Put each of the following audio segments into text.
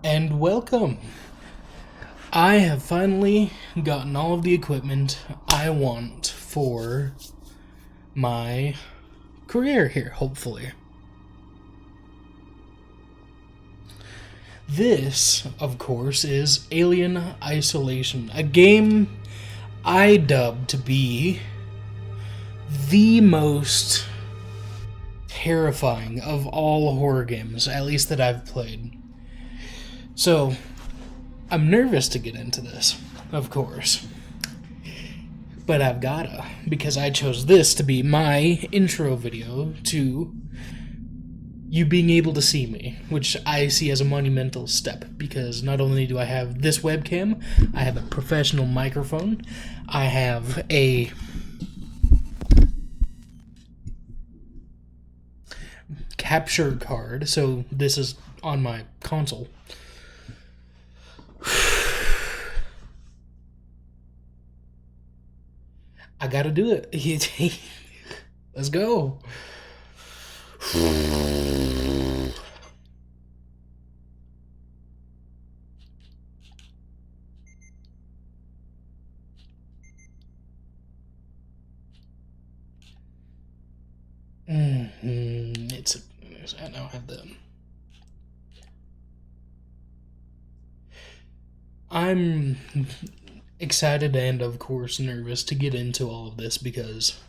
And welcome. I have finally gotten all of the equipment I want for my career here, hopefully. This, of course, is Alien Isolation, a game I dubbed to be the most terrifying of all horror games, at least that I've played. So, I'm nervous to get into this, of course. But I've gotta, because I chose this to be my intro video to you being able to see me, which I see as a monumental step, because not only do I have this webcam, I have a professional microphone, I have a capture card, so this is on my console. I gotta do it. Let's go. I now have them. I'm excited and, of course, nervous to get into all of this because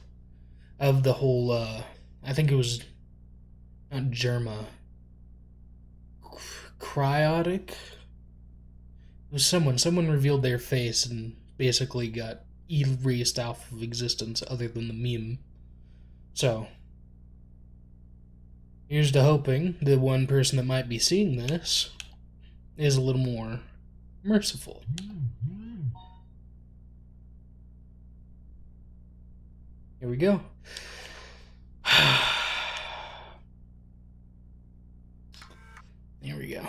of the whole, I think it was not Germa, Cryotic? It was someone revealed their face and basically got erased off of existence other than the meme. So, here's to hoping the one person that might be seeing this is a little more merciful. Here we go. Here we go.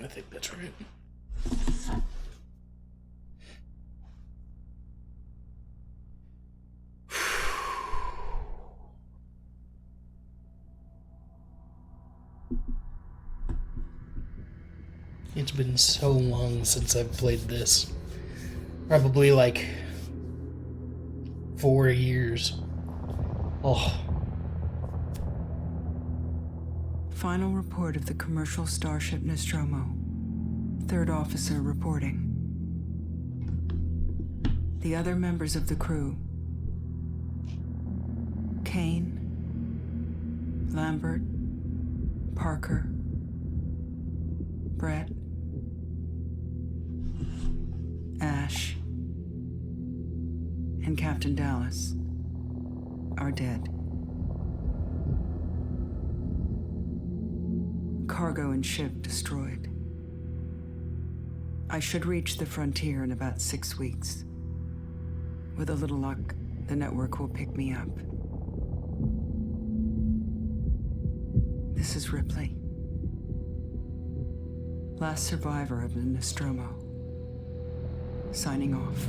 I think that's right. It's been so long since I've played this. Probably like 4 years. Oh. Final report of the commercial starship Nostromo. Third officer reporting. The other members of the crew: Kane, Lambert, Parker, Brett, Ash, and Captain Dallas are dead. Cargo and ship destroyed. I should reach the frontier in about 6 weeks. With a little luck, the network will pick me up. This is Ripley, last survivor of the Nostromo, signing off.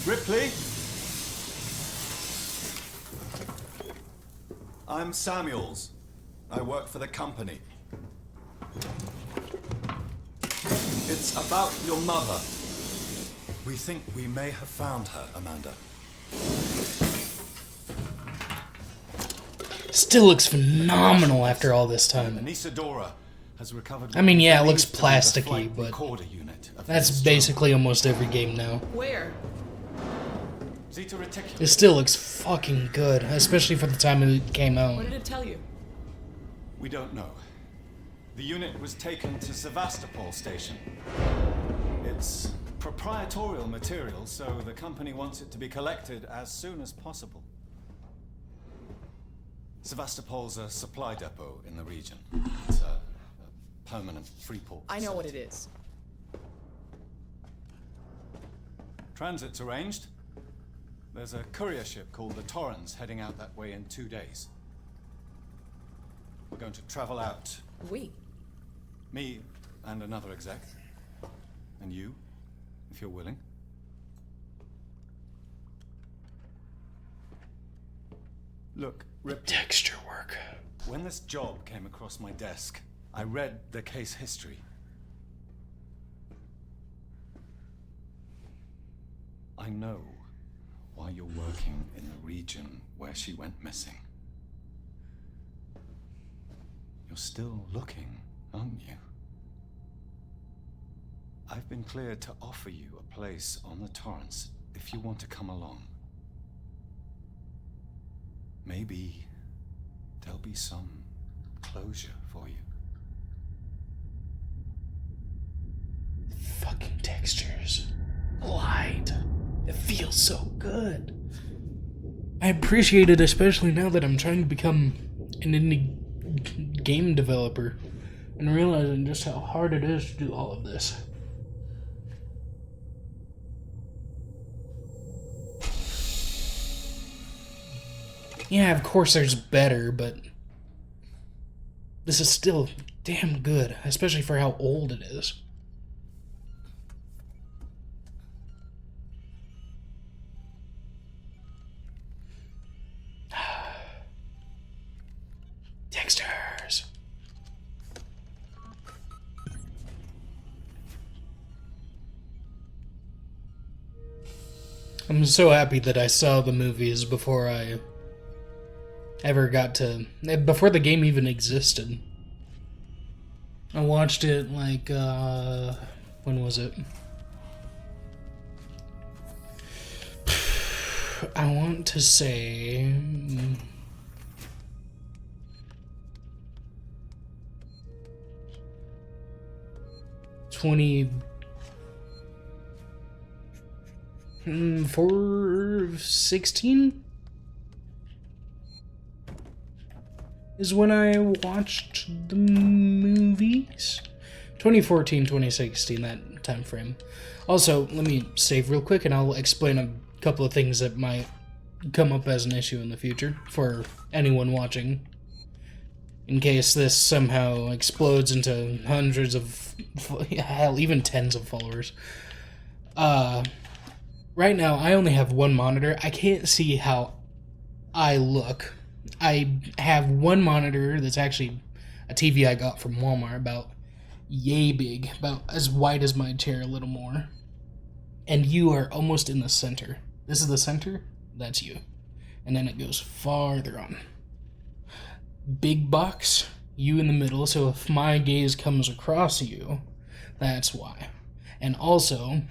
Ripley? I'm Samuels. I work for the company. It's about your mother. We think we may have found her, Amanda. Still looks phenomenal after all this time. Anisadora has recovered. I mean, yeah, it looks what we believe to be the plasticky, flight but recorder unit of the that's Nostromo. basically almost every game now. Where? Zeta It Reticuli. still looks fucking good, especially for the time it came out. What did it tell you? We don't know. The unit was taken to Sevastopol station. It's proprietorial material, so the company wants it to be collected as soon as possible. Sevastopol's a supply depot in the region. It's a permanent free port. I know what it facility. is. Transit's arranged. There's a courier ship called the Torrens heading out that way in 2 days. We're going to travel out. We? Me and another exec. And you, if you're willing. Look, Rip, Texture work. when this job came across my desk, I read the case history. I know why you're working in the region where she went missing. You're still looking, aren't you? I've been cleared to offer you a place on the Torrens if you want to come along. Maybe there'll be some closure for you. Fucking textures. Light. It feels so good. I appreciate it, especially now that I'm trying to become an indie game developer and realizing just how hard it is to do all of this. Yeah, of course there's better, but this is still damn good, especially for how old it is. Textures. I'm so happy that I saw the movies before I ever got to... before the game even existed. I watched it like, when was it? I want to say... 2016 is when I watched the movies. 2014, 2016, that time frame. Also, let me save real quick and I'll explain a couple of things that might come up as an issue in the future for anyone watching. In case this somehow explodes into hundreds of, hell, even tens of followers. Right now, I only have one monitor. I can't see how I look. I have one monitor that's actually a TV I got from Walmart, about yay big, about as wide as my chair, a little more. And you are almost in the center. This is the center, that's you. And then it goes farther on. Big box, you in the middle, so if my gaze comes across you, that's why. And also,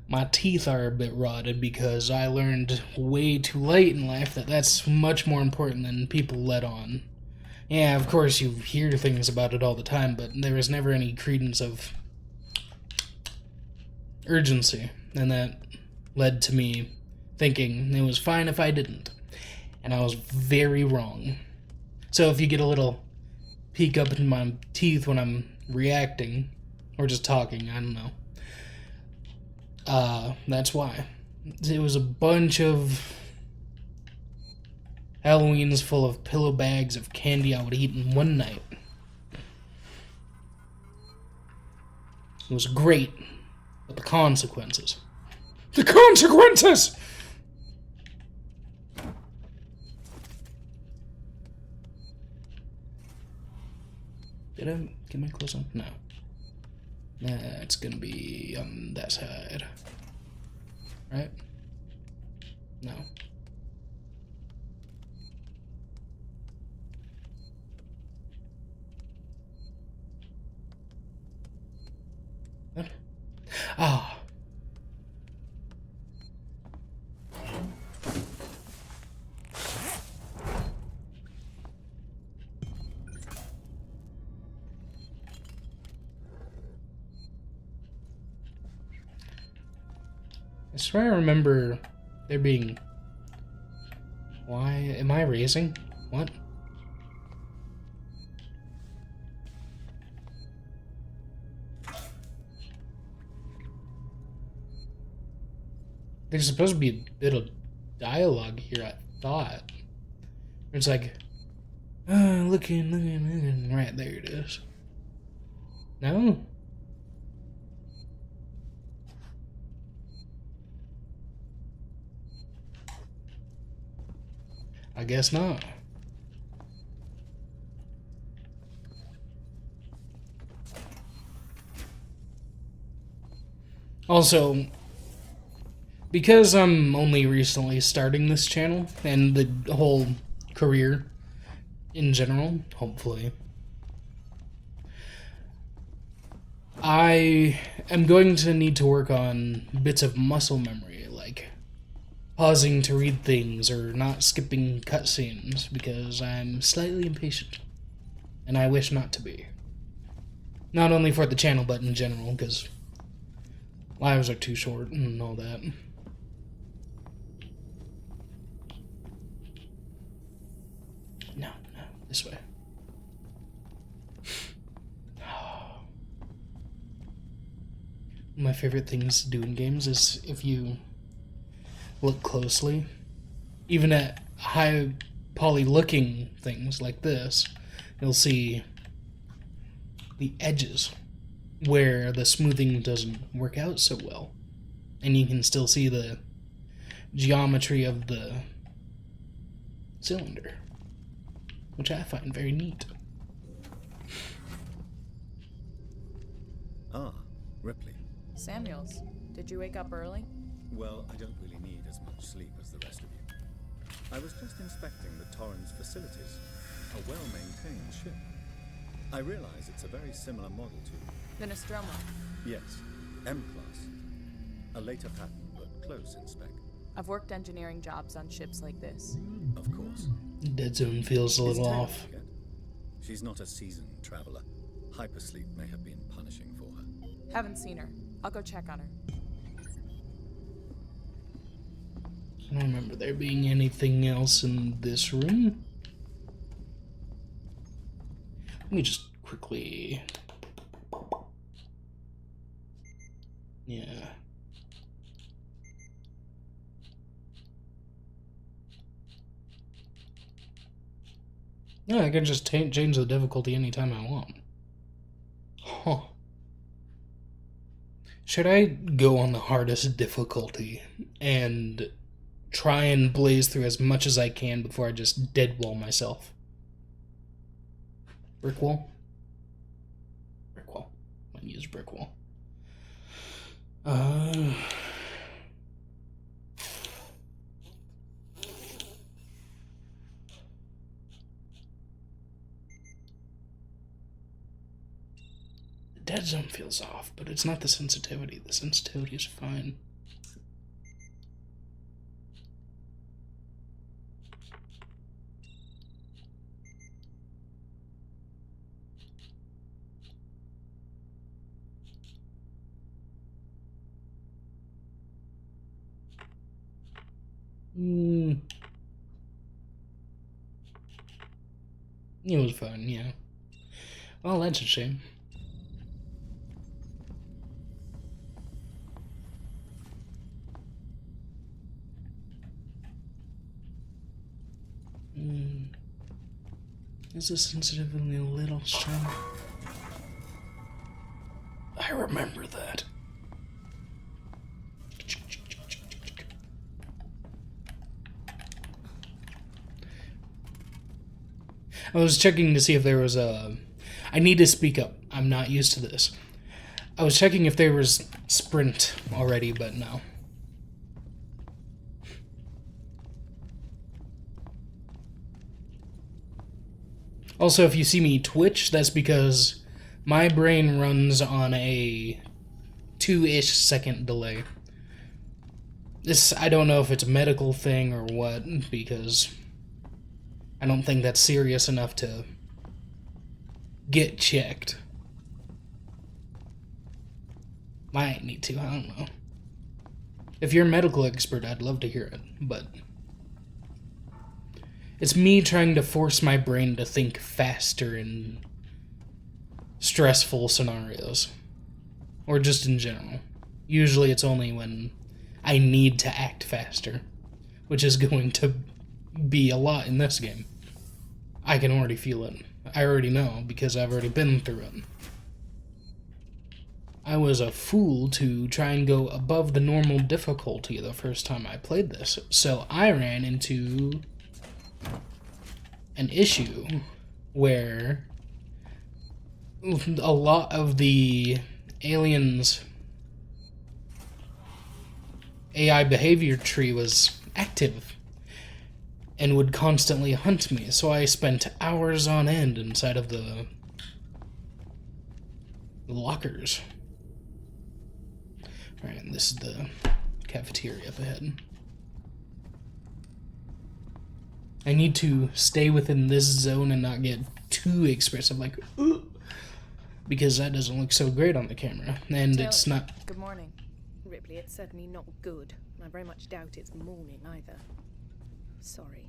my teeth are a bit rotted because I learned way too late in life that that's much more important than people let on. Yeah, of course you hear things about it all the time, but there was never any credence of urgency, and that led to me thinking it was fine if I didn't. And I was very wrong. So if you get a little peek up in my teeth when I'm reacting, or just talking, I don't know. That's why. It was a bunch of Halloweens full of pillow bags of candy I would eat in one night. It was great, but the consequences. The consequences! Did I get my clothes on? No. It's gonna be on that side. Right? No. What? Ah. I swear I remember there being... Why am I raising? What? There's supposed to be a bit of dialogue here, I thought. It's like, looking. Right, there it is. No? I guess not. Also, because I'm only recently starting this channel and the whole career in general, hopefully, I am going to need to work on bits of muscle memory, like pausing to read things or not skipping cutscenes, because I'm slightly impatient, and I wish not to be. Not only for the channel, but in general, because lives are too short and all that. No, this way. My favorite things to do in games is if you look closely, even at high poly looking things like this, you'll see the edges where the smoothing doesn't work out so well. And you can still see the geometry of the cylinder, which I find very neat. Ah, Ripley. Samuels, did you wake up early? Well, I don't really need as much sleep as the rest of you. I was just inspecting the Torrens facilities, a well-maintained ship. I realize it's a very similar model to... The Nostromo. Yes, M-Class. A later pattern, but close in spec. I've worked engineering jobs on ships like this. Of course. Dead Zone feels a little off. Yet. She's not a seasoned traveler. Hypersleep may have been punishing for her. Haven't seen her. I'll go check on her. I don't remember there being anything else in this room. Let me just quickly... Yeah. Yeah, I can just change the difficulty anytime I want. Huh. Should I go on the hardest difficulty and try and blaze through as much as I can before I just dead wall myself? Brick wall? Brick wall. I use brick wall. The dead zone feels off, but it's not the sensitivity. The sensitivity is fine. It was fun, yeah. Well, that's a shame. Is this sensitively a little strong? I remember that. I was checking to see if there was a... I need to speak up. I'm not used to this. I was checking if there was sprint already, but no. Also, if you see me twitch, that's because my brain runs on a 2-ish second delay. This, I don't know if it's a medical thing or what, because I don't think that's serious enough to get checked. Might need to, I don't know. If you're a medical expert, I'd love to hear it, but it's me trying to force my brain to think faster in stressful scenarios. Or just in general. Usually it's only when I need to act faster, which is going to be a lot in this game. I can already feel it. I already know because I've already been through it. I was a fool to try and go above the normal difficulty the first time I played this, so I ran into an issue where a lot of the aliens' AI behavior tree was active and would constantly hunt me, so I spent hours on end inside of the lockers. Alright, and this is the cafeteria up ahead. I need to stay within this zone and not get too expressive, like, ooh, because that doesn't look so great on the camera, and Taylor, it's not... Good morning. Ripley, it's certainly not good. I very much doubt it's morning either. Sorry.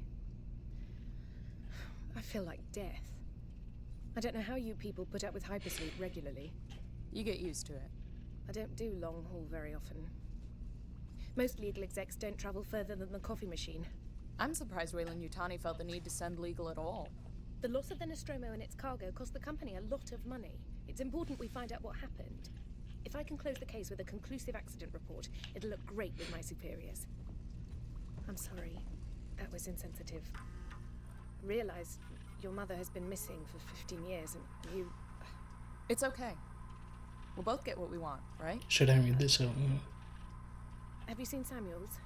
I feel like death. I don't know how you people put up with hypersleep regularly. You get used to it. I don't do long haul very often. Most legal execs don't travel further than the coffee machine. I'm surprised Weyland-Yutani felt the need to send legal at all. The loss of the Nostromo and its cargo cost the company a lot of money. It's important we find out what happened. If I can close the case with a conclusive accident report, it'll look great with my superiors. I'm sorry. That was insensitive. Realize your mother has been missing for 15 years and you... It's okay. We'll both get what we want, right? Should I read this out? Have you seen Samuels?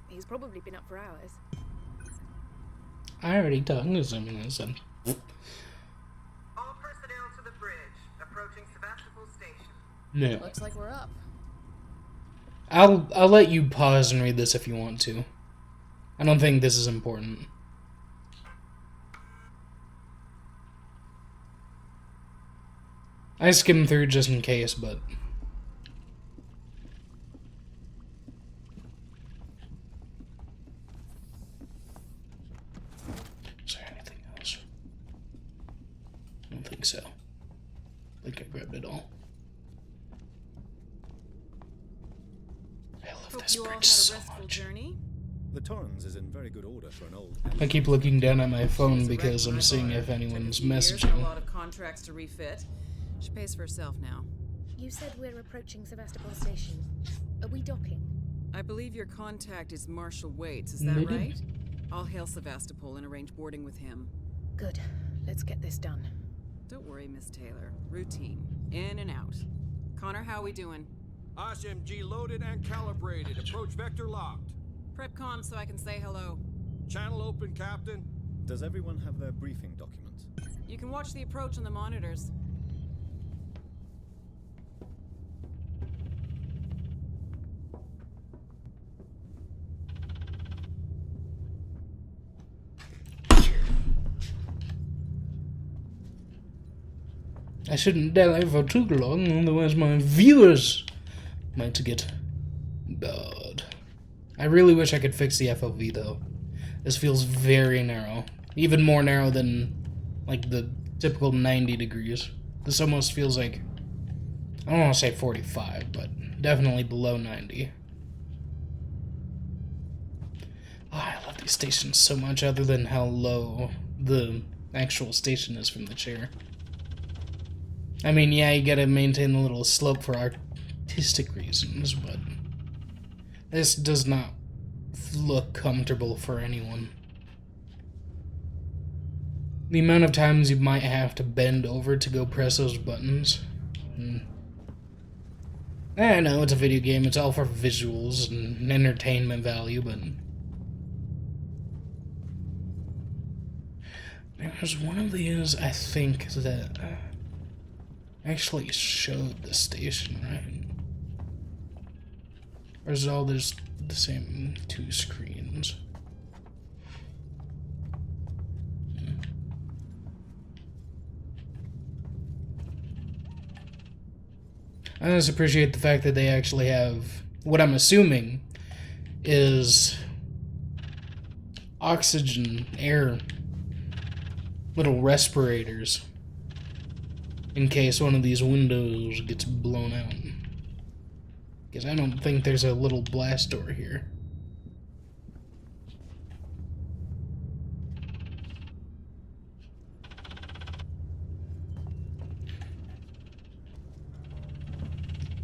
He's probably been up for hours. I already talked to someone and said... All personnel to the bridge, approaching Sevastopol Station. No. Looks like we're up. I'll let you pause and read this if you want to. I don't think this is important. I skimmed through just in case, but... Is there anything else? I don't think so. I think I grabbed it all. I love Hope this you all had a bridge so restful much. journey. The Torrens is in very good order for an old... I keep looking down at my phone She's a because wreck when I'm I seeing bought her. if anyone's Took a few years and a messaging. lot of contracts to refit. She pays for herself now. You said we're approaching Sevastopol Station. Are we docking? I believe your contact is Marshal Waits, is that Maybe. right? I'll hail Sevastopol and arrange boarding with him. Good. Let's get this done. Don't worry, Miss Taylor. Routine. In and out. Connor, how we doing? SMG loaded and calibrated. Approach vector locked. Prep comm so I can say hello. Channel open, Captain. Does everyone have their briefing documents? You can watch the approach on the monitors. I shouldn't delay for too long, otherwise my viewers might get bored. I really wish I could fix the FOV though. This feels very narrow. Even more narrow than like the typical 90 degrees. This almost feels like, I don't want to say 45, but definitely below 90. Oh, I love these stations so much other than how low the actual station is from the chair. I mean, yeah, you gotta maintain the little slope for artistic reasons, but this does not look comfortable for anyone. The amount of times you might have to bend over to go press those buttons. I know it's a video game, it's all for visuals and entertainment value, but... There's one of these, I think, that actually showed the station, right? Or is it all just the same two screens? I just appreciate the fact that they actually have what I'm assuming is oxygen, air, little respirators in case one of these windows gets blown out. Because I don't think there's a little blast door here.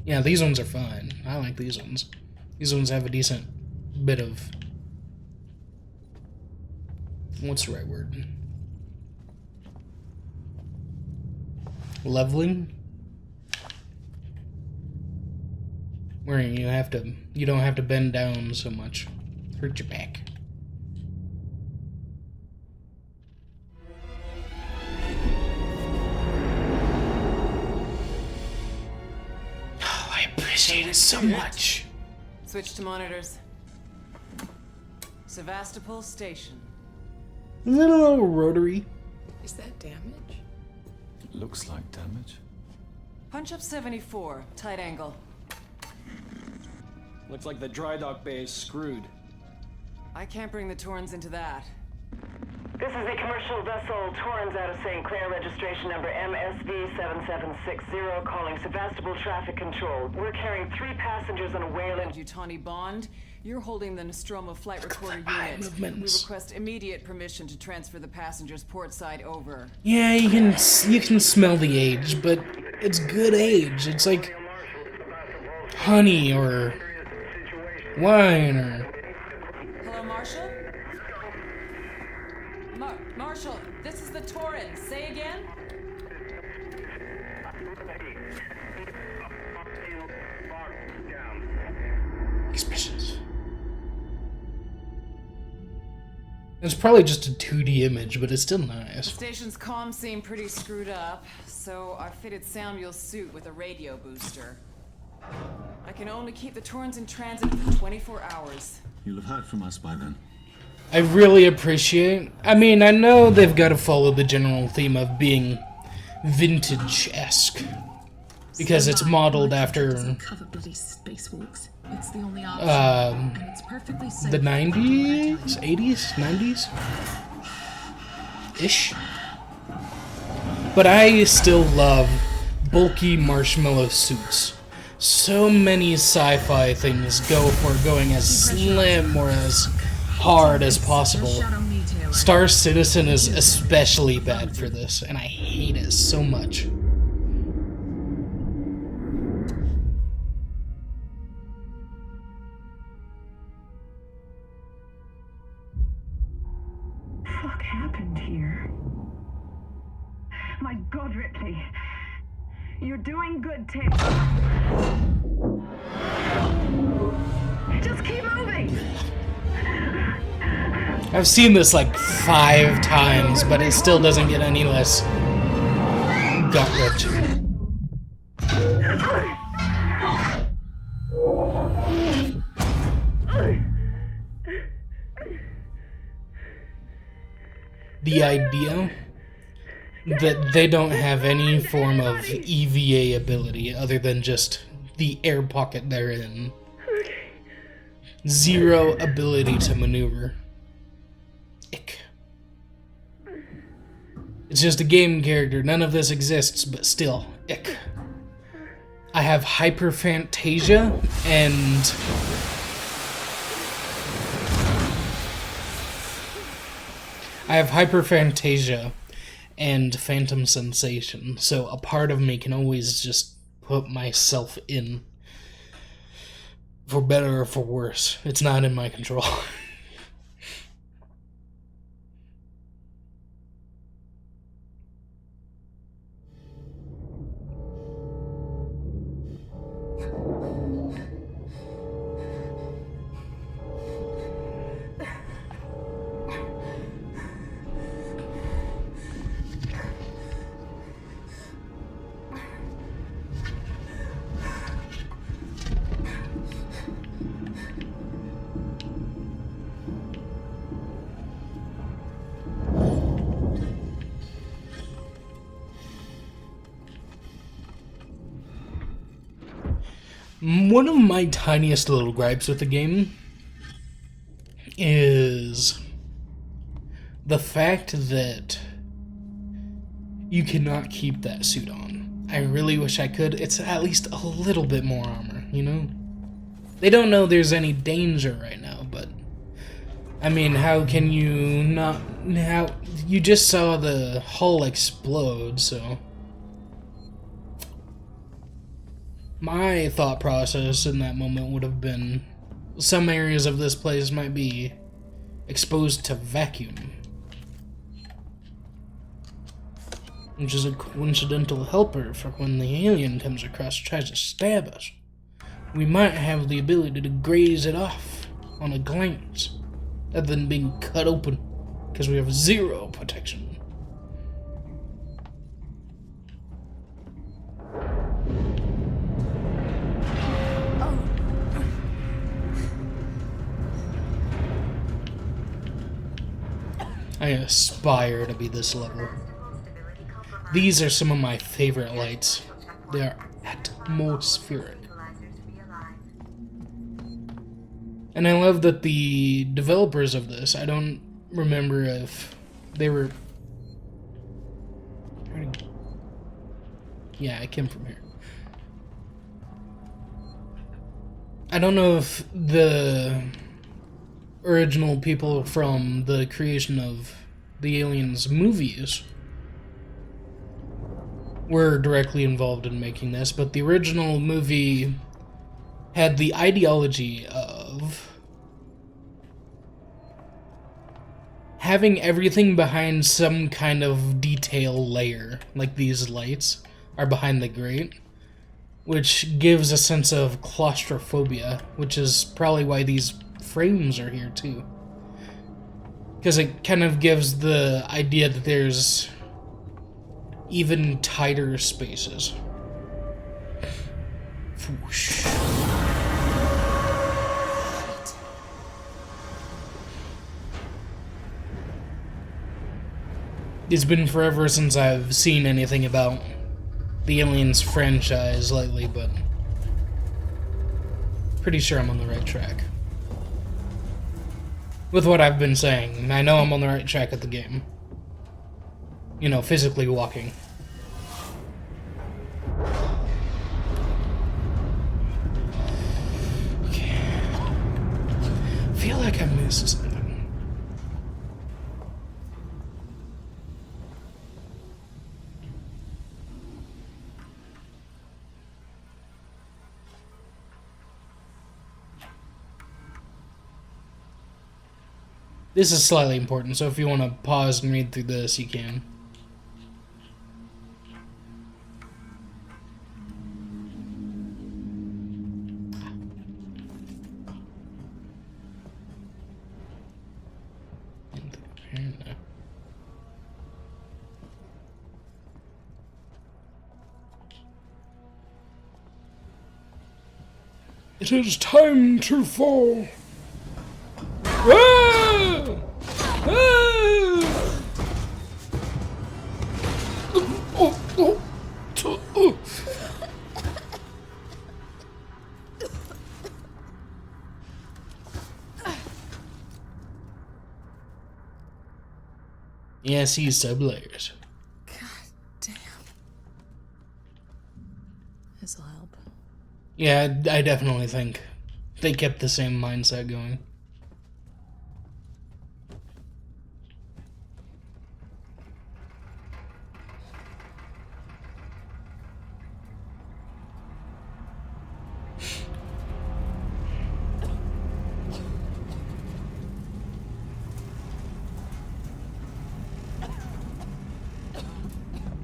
Yeah, these ones are fine. I like these ones. These ones have a decent bit of... What's the right word? Leveling? Where you don't have to bend down so much. Hurt your back. Oh, I appreciate it so much. Switch to monitors. Sevastopol Station. Is that a little rotary? Is that damage? Looks like damage. Punch up 74, tight angle. Looks like the dry dock bay is screwed. I can't bring the Torrens into that. This is a commercial vessel, Torrens out of St. Clair, registration number MSV7760, calling Sevastopol Traffic Control. We're carrying 3 passengers on a whale in... Yutani Bond, you're holding the Nostromo flight recorder Eye unit. movements. We request immediate permission to transfer the passengers port side over. Yeah, you can smell the age, but it's good age. It's like honey or wine or... Hello, Marshall? Marshall, this is the Torrens. Say again? Expressions. It's probably just a 2D image, but it's still nice. The station's comms seem pretty screwed up, so I fitted Samuel's suit with a radio booster. I can only keep the Torrens in transit for 24 hours. You'll have heard from us by then. I really appreciate... I mean, I know they've got to follow the general theme of being vintage-esque. Because it's modeled after... It's the only option. And it's perfectly safe. The 90s? 80s? 90s? Ish. But I still love bulky marshmallow suits. So many sci-fi things go for going as slim or as hard as possible. Star Citizen is especially bad for this, and I hate it so much. What happened here? My God, Ripley. You're doing good, Tim. Just keep moving. I've seen this like 5 times, but it still doesn't get any less gut-wrenching. The idea that they don't have any form of EVA ability other than just the air pocket they're in. Zero ability to maneuver. Ick. It's just a game character. None of this exists, but still, ick. I have hyperphantasia and... I have hyperphantasia and phantom sensation, so a part of me can always just put myself in. For better or for worse. It's not in my control. One of my tiniest little gripes with the game is the fact that you cannot keep that suit on. I really wish I could. It's at least a little bit more armor, you know? They don't know there's any danger right now, but I mean, how can you not? How you just saw the hull explode, so my thought process in that moment would have been some areas of this place might be exposed to vacuum, which is a coincidental helper for when the alien comes across and tries to stab us. We might have the ability to graze it off on a glance, rather than being cut open, because we have zero protection. I aspire to be this level. These are some of my favorite lights. They are atmospheric. And I love that the developers of this, I don't remember if they were... Yeah, I came from here. I don't know if the original people from the creation of the Aliens movies were directly involved in making this, but the original movie had the ideology of having everything behind some kind of detail layer, like these lights are behind the grate, which gives a sense of claustrophobia, which is probably why these frames are here too. Because it kind of gives the idea that there's even tighter spaces. Whoosh. It's been forever since I've seen anything about the Aliens franchise lately, but pretty sure I'm on the right track. With what I've been saying, I know I'm on the right track at the game. You know, physically walking. Okay. I feel like I missed something. This is slightly important, so if you want to pause and read through this, you can. It is time to fall. Ah! Ah! Yes, he's sub-layers. God damn. This'll help. Yeah, I definitely think they kept the same mindset going.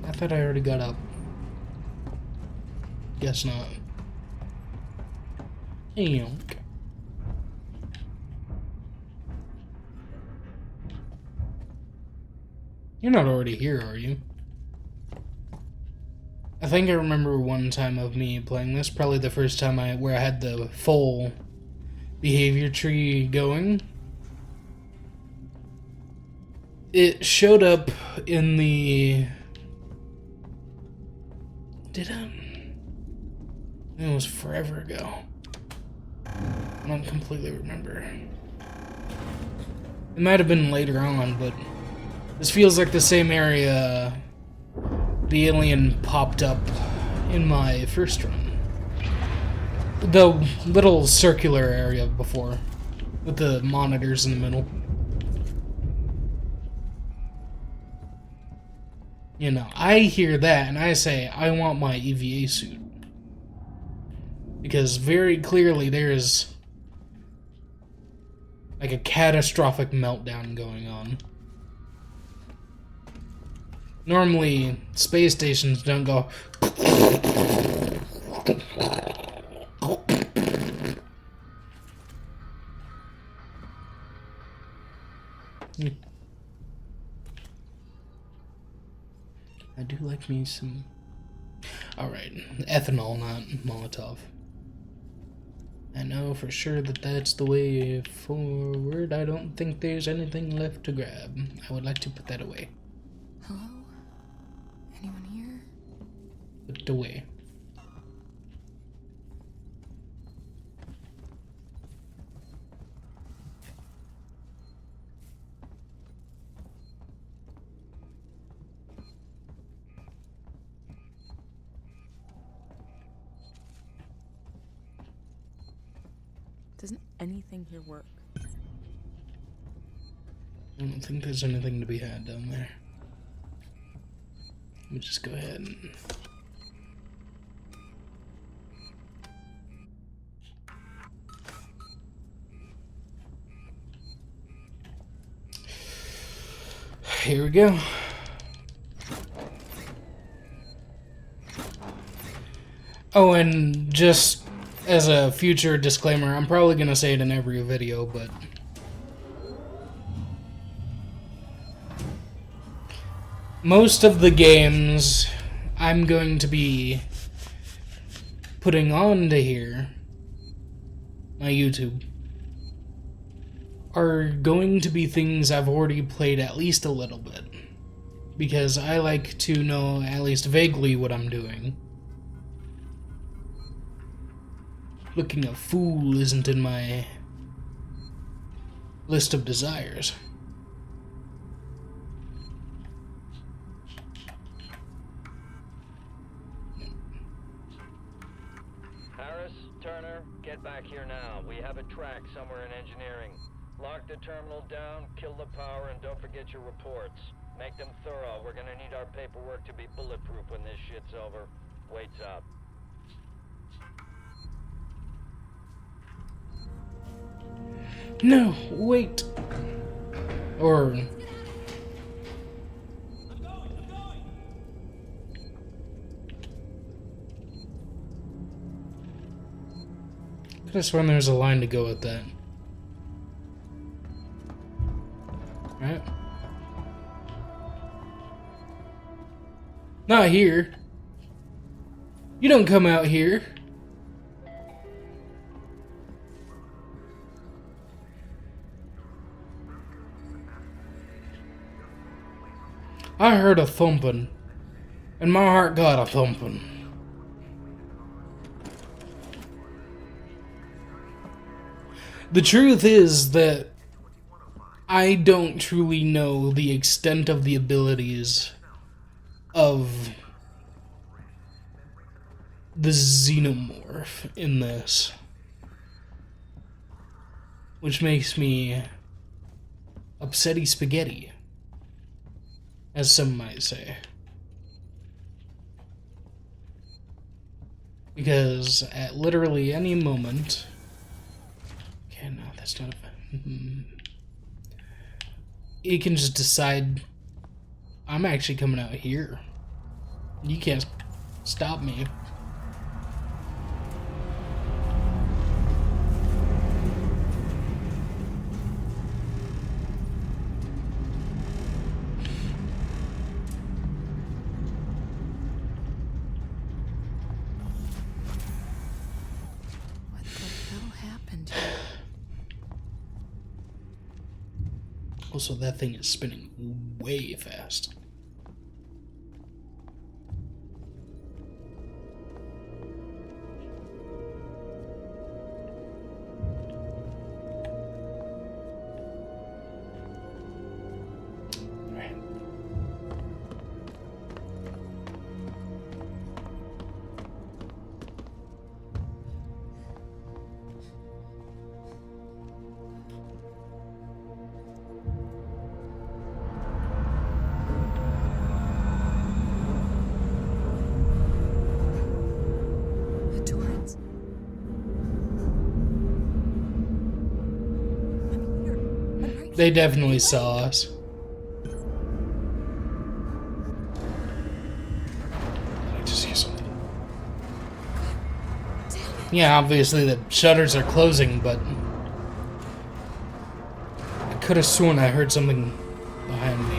I thought I already got up. Guess not. Eonk. You're not already here, are you? I think I remember one time of me playing this, probably the first time where I had the full behavior tree going. It showed up in the... Did I? It was forever ago. I don't completely remember. It might have been later on, but this feels like the same area the alien popped up in my first run. The little circular area before, with the monitors in the middle. You know, I hear that and I say, I want my EVA suit. Because very clearly there is like a catastrophic meltdown going on. Normally, space stations don't go. I do like me some. Alright, ethanol, not Molotov. I know for sure that that's the way forward. I don't think there's anything left to grab. I would like to put that away. Hello? Anyone here? Put it away. Doesn't anything here work? I don't think there's anything to be had down there. Let me just go ahead and... Here we go. Oh, and just as a future disclaimer, I'm probably gonna say it in every video, but most of the games I'm going to be putting on to here, my YouTube, are going to be things I've already played at least a little bit, because I like to know at least vaguely what I'm doing. Looking a fool isn't in my list of desires. Harris, Turner, get back here now. We have a track somewhere in engineering. Lock the terminal down, kill the power, and don't forget your reports. Make them thorough. We're gonna need our paperwork to be bulletproof when this shit's over. Waits up. No, wait. Or... Could have sworn there was a line to go with that. Right? Not here. You don't come out here. I heard a thumping, and my heart got a thumping. The truth is that I don't truly know the extent of the abilities of the xenomorph in this, which makes me upsetty spaghetti, as some might say. Because at literally any moment... Okay, no, that's not a... It can just decide, I'm actually coming out here. You can't stop me. Also, that thing is spinning way fast. Right. They definitely saw us. I just hear something. Yeah, obviously the shutters are closing, but I could have sworn I heard something behind me.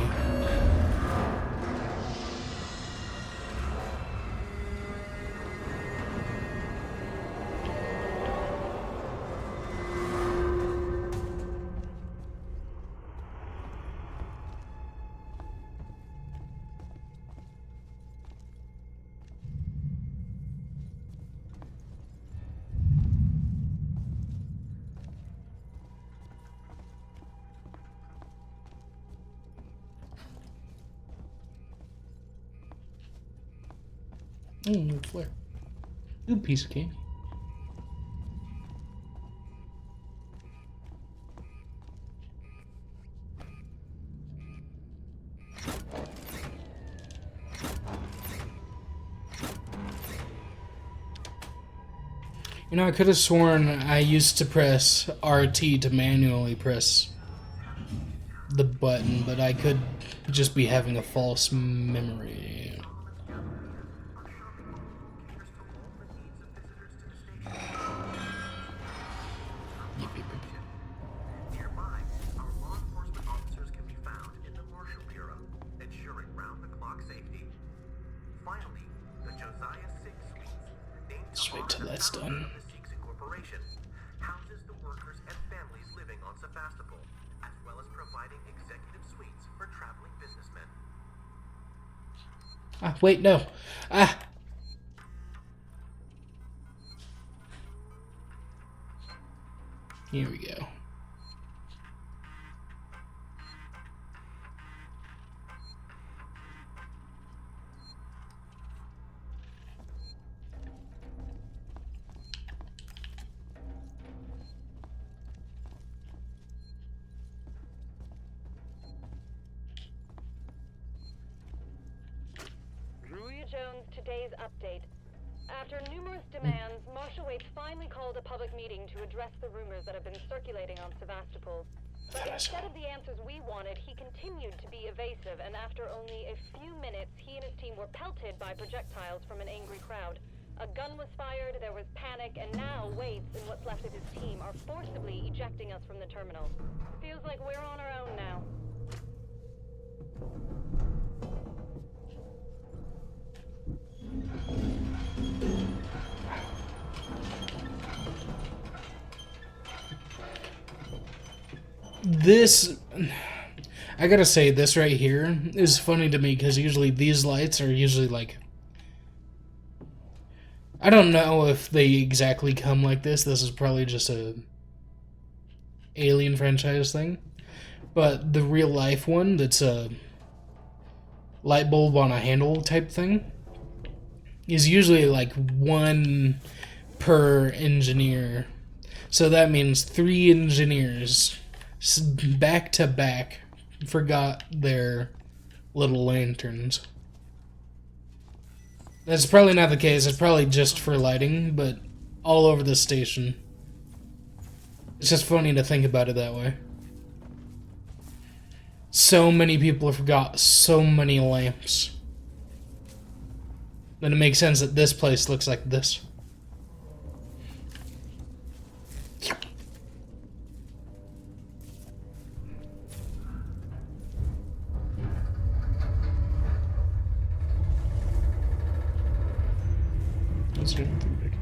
Flare. Ooh, piece of candy. You know, I could have sworn I used to press RT to manually press the button, but I could just be having a false memory. Nearby, our law enforcement officers can be found in the Marshal Bureau, ensuring round-the-clock safety. Finally, the Josiah 6 Suites, named Just wait till that's done. the Seeks Incorporation, houses the workers and families living on Sevastopol, as well as providing executive suites for traveling businessmen. Ah, wait, no. Ah! Here we go. Julia Jones, today's update. After numerous demands, Marshal Waite finally called a public meeting to address the rumors that have been circulating on Sevastopol. But instead of the answers we wanted, he continued to be evasive, and after only a few minutes, he and his team were pelted by projectiles from an angry crowd. A gun was fired, there was panic, and now Waits and what's left of his team are forcibly ejecting us from the terminal. Feels like we're on our own now. This, I gotta say, this right here is funny to me because usually these lights are usually like, I don't know if they exactly come like this. This is probably just a Alien franchise thing. But the real life one that's a light bulb on a handle type thing is usually like one per engineer. So that means 3 engineers back to back forgot their little lanterns. That's probably not the case. It's probably just for lighting, but all over the station. It's just funny to think about it that way. So many people forgot so many lamps. Then it makes sense that this place looks like this. Let's do anything big.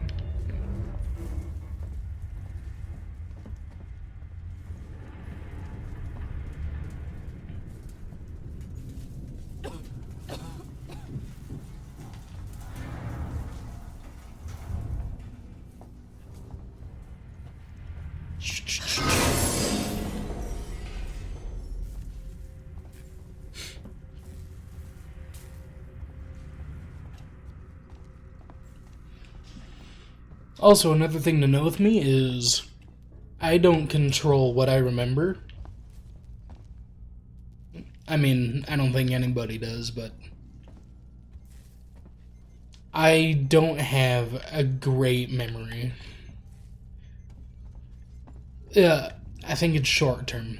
Also, another thing to know with me is I don't control what I remember. I mean, I don't think anybody does, but I don't have a great memory. I think it's short term.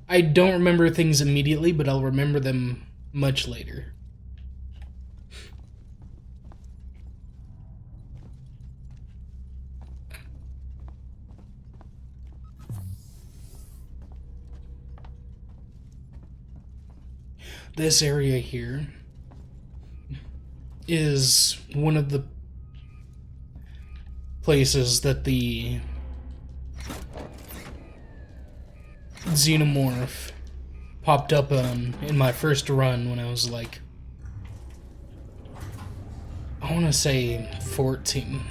I don't remember things immediately, but I'll remember them much later. This area here is one of the places that the Xenomorph popped up on in my first run when I was like, I want to say 14,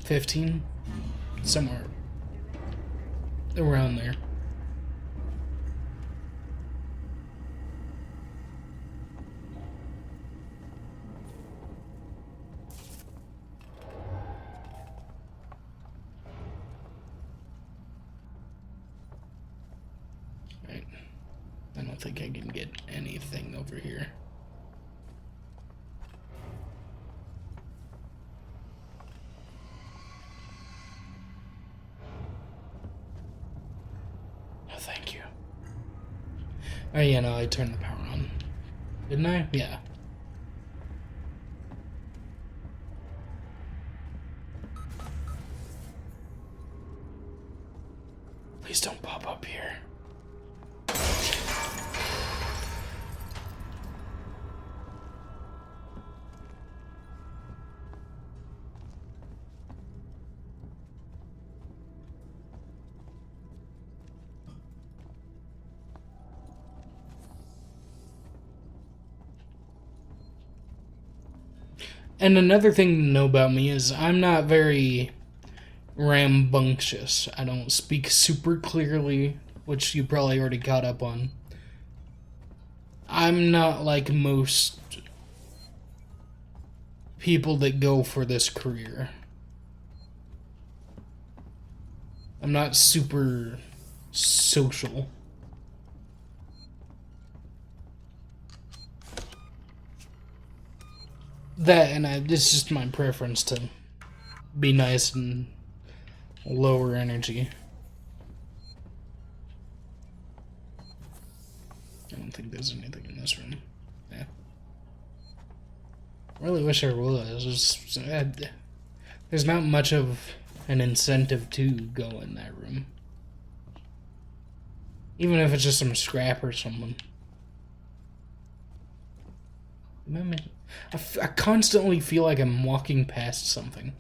15, somewhere around there. I don't think I can get anything over here. Oh, thank you. Oh yeah, no, I turned the power on. Didn't I? Yeah. Please don't pop up here. And another thing to know about me is I'm not very rambunctious. I don't speak super clearly, which you probably already caught up on. I'm not like most people that go for this career. I'm not super social. That, and it's just my preference to be nice and lower energy. I don't think there's anything in this room. Yeah. I really wish there was. There's not much of an incentive to go in that room. Even if it's just some scrap or something. I constantly feel like I'm walking past something.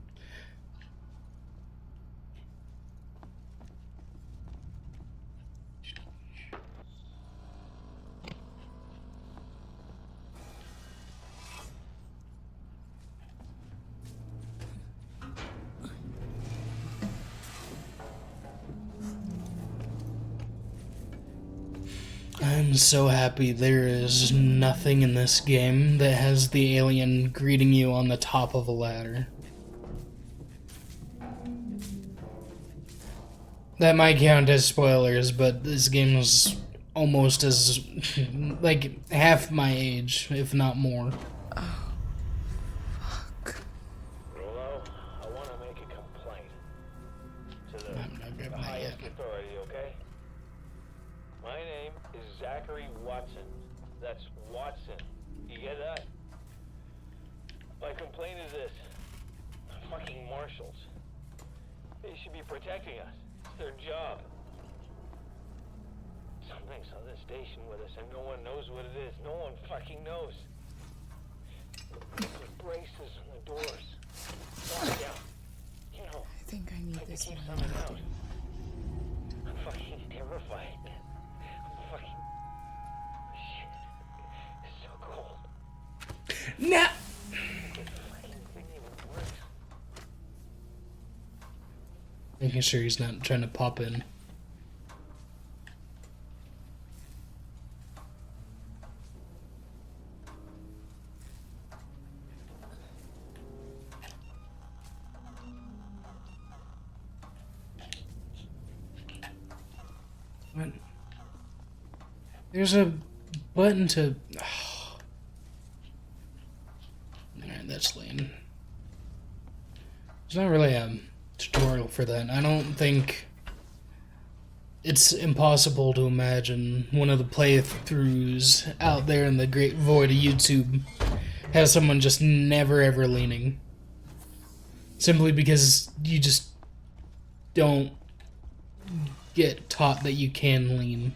I'm so happy there is nothing in this game that has the alien greeting you on the top of a ladder. That might count as spoilers, but this game was almost as, like, half my age, if not more. Oh, fuck. Rolo, I want to make a complaint to the highest authority, okay? My name is Zachary Watson. That's Watson. You get that? My complaint is this. Fucking marshals. They should be protecting us. It's their job. Something's on this station with us and no one knows what it is. No one fucking knows. They put braces on the doors. Lock down. You know, I think I need this keep one. coming out. I'm fucking terrified. Fucking shit. It's so cold. Nah. The fucking thing even works. Making sure he's not trying to pop in. What? There's a button to... Oh. Alright, that's lame. There's not really a tutorial for that. I don't think it's impossible to imagine one of the playthroughs out there in the great void of YouTube has someone just never ever leaning. Simply because you just don't get taught that you can lean.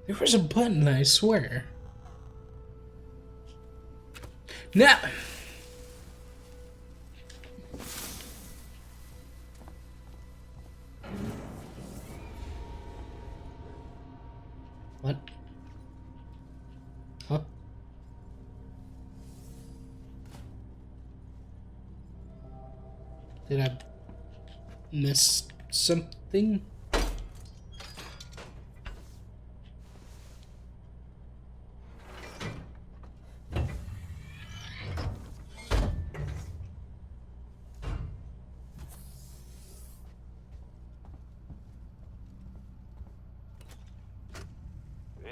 There was a button, I swear. Now, what? Huh? Did I miss something?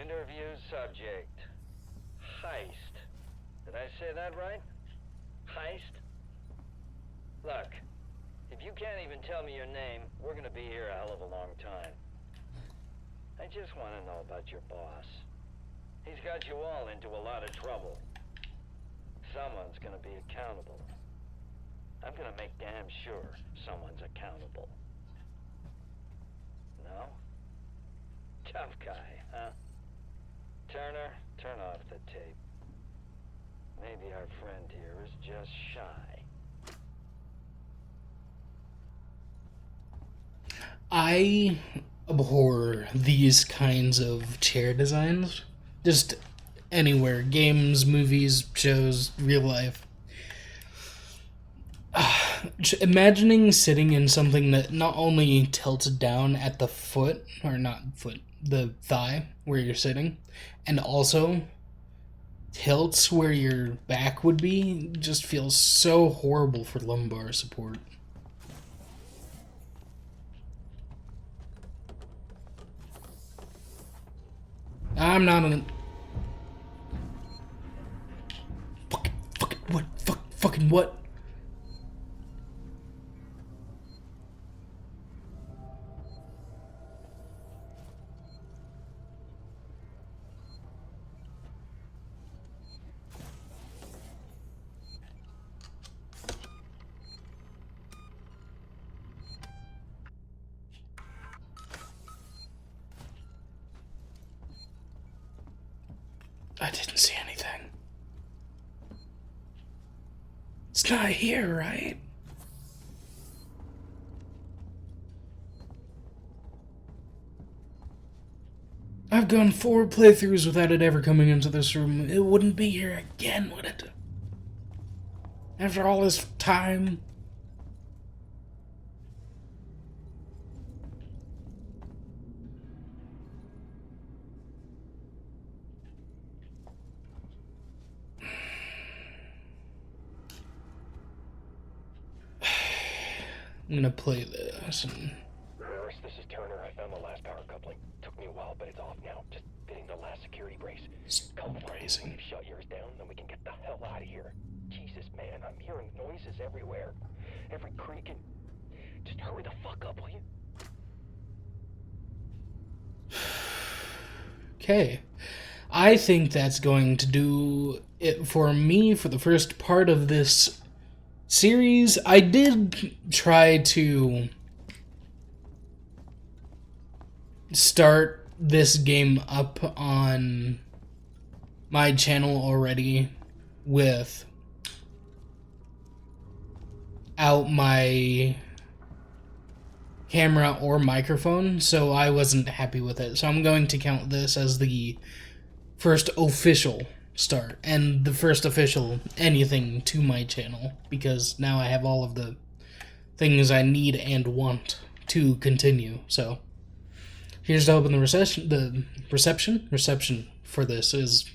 Interview subject. Heist. Did I say that right? Heist? Look, if you can't even tell me your name, we're gonna be here a hell of a long time. I just want to know about your boss. He's got you all into a lot of trouble. Someone's gonna be accountable. I'm gonna make damn sure someone's accountable. No? Tough guy, huh? Turner, turn off the tape. Maybe our friend here is just shy. I abhor these kinds of chair designs. Just anywhere. Games, movies, shows, real life. Imagining sitting in something that not only tilts down at the foot, or not foot, the thigh where you're sitting, and also tilts where your back would be, just feels so horrible for lumbar support. I'm not on... Fucking what? I didn't see anything. It's not here, right? I've gone 4 playthroughs without it ever coming into this room. It wouldn't be here again, would it? After all this time? I'm gonna play this and... Harris, this is Turner. I found the last power coupling. Took me a while, but it's off now. Just fitting the last security brace. Come on, shut yours down, then we can get the hell out of here. Jesus, man, I'm hearing noises everywhere. Every creak and... Just hurry the fuck up, will you? Okay. I think that's going to do it for me for the first part of this series. I did try to start this game up on my channel already without my camera or microphone, so I wasn't happy with it. So I'm going to count this as the first official start and the first official anything to my channel, because now I have all of the things I need and want to continue. So here's to hoping the reception for this is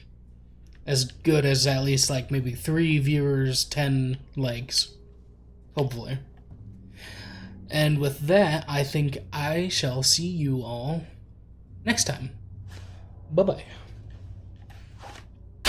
as good as at least like maybe 3 viewers, 10 likes, hopefully. And with that, I think I shall see you all next time. Bye-bye.